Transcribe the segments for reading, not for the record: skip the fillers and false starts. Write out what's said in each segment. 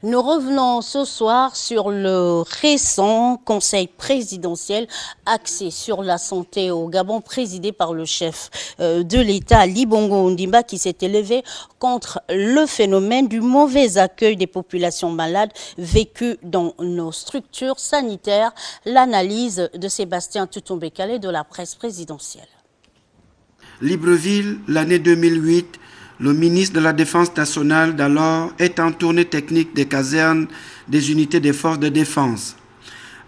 Nous revenons ce soir sur le récent conseil présidentiel axé sur la santé au Gabon, présidé par le chef de l'État, Ali Bongo Ondimba, qui s'est élevé contre le phénomène du mauvais accueil des populations malades vécues dans nos structures sanitaires. L'analyse de Sébastien Toutombekale de la presse présidentielle. Libreville, l'année 2008, le ministre de la Défense nationale d'alors est en tournée technique des casernes des unités des forces de défense.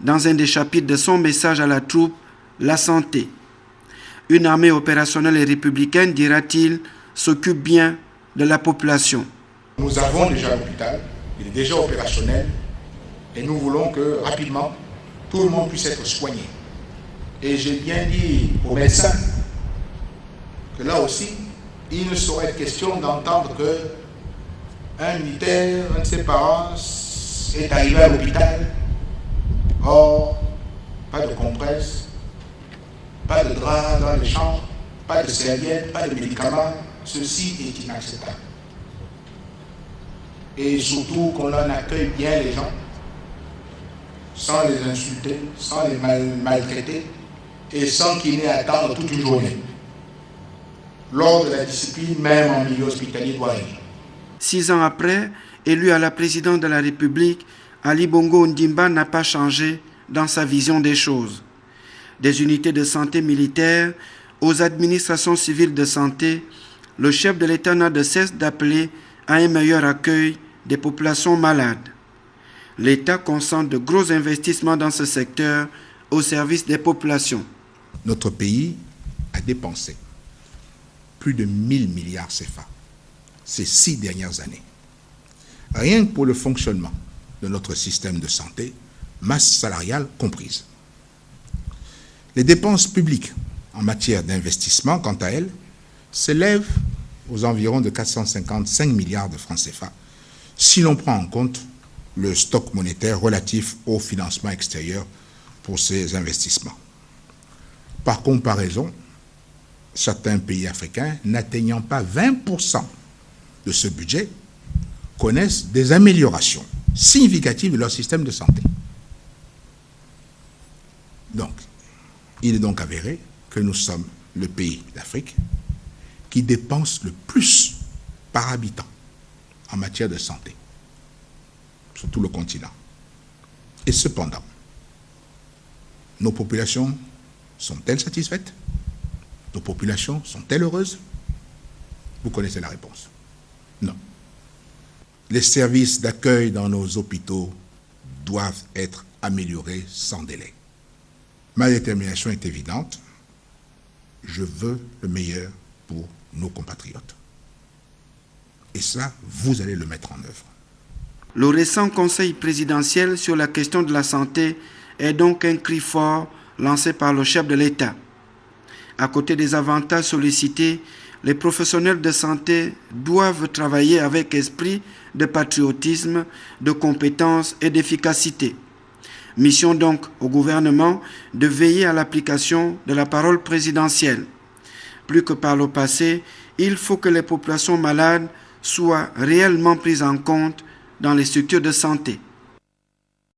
Dans un des chapitres de son message à la troupe, la santé. Une armée opérationnelle et républicaine, dira-t-il, s'occupe bien de la population. Nous avons déjà l'hôpital, il est déjà opérationnel et nous voulons que rapidement tout le monde puisse être soigné. Et j'ai bien dit aux médecins que là aussi, il ne saurait être question d'entendre qu'un militaire, un de ses parents, est arrivé à l'hôpital. Or, pas de compresse, pas de drap dans les chambres, pas de serviettes, pas de médicaments. Ceci est inacceptable. Et surtout qu'on en accueille bien les gens, sans les insulter, sans les maltraiter, et sans qu'il n'ait à attendre toute une journée. L'ordre de la discipline, même en milieu hospitalier, doit régner. 6 ans après, élu à la présidence de la République, Ali Bongo Ondimba n'a pas changé dans sa vision des choses. Des unités de santé militaires aux administrations civiles de santé, le chef de l'État n'a de cesse d'appeler à un meilleur accueil des populations malades. L'État concentre de gros investissements dans ce secteur au service des populations. Notre pays a dépensé plus de 1000 milliards CFA ces 6 dernières années. Rien que pour le fonctionnement de notre système de santé, masse salariale comprise. Les dépenses publiques en matière d'investissement, quant à elles, s'élèvent aux environs de 455 milliards de francs CFA, si l'on prend en compte le stock monétaire relatif au financement extérieur pour ces investissements. Par comparaison, certains pays africains, n'atteignant pas 20% de ce budget, connaissent des améliorations significatives de leur système de santé. Donc, il est donc avéré que nous sommes le pays d'Afrique qui dépense le plus par habitant en matière de santé, sur tout le continent. Et cependant, nos populations sont-elles satisfaites? Nos populations sont-elles heureuses? Vous connaissez la réponse. Non. Les services d'accueil dans nos hôpitaux doivent être améliorés sans délai. Ma détermination est évidente. Je veux le meilleur pour nos compatriotes. Et ça, vous allez le mettre en œuvre. Le récent conseil présidentiel sur la question de la santé est donc un cri fort lancé par le chef de l'État. À côté des avantages sollicités, les professionnels de santé doivent travailler avec esprit de patriotisme, de compétence et d'efficacité. Mission donc au gouvernement de veiller à l'application de la parole présidentielle. Plus que par le passé, il faut que les populations malades soient réellement prises en compte dans les structures de santé.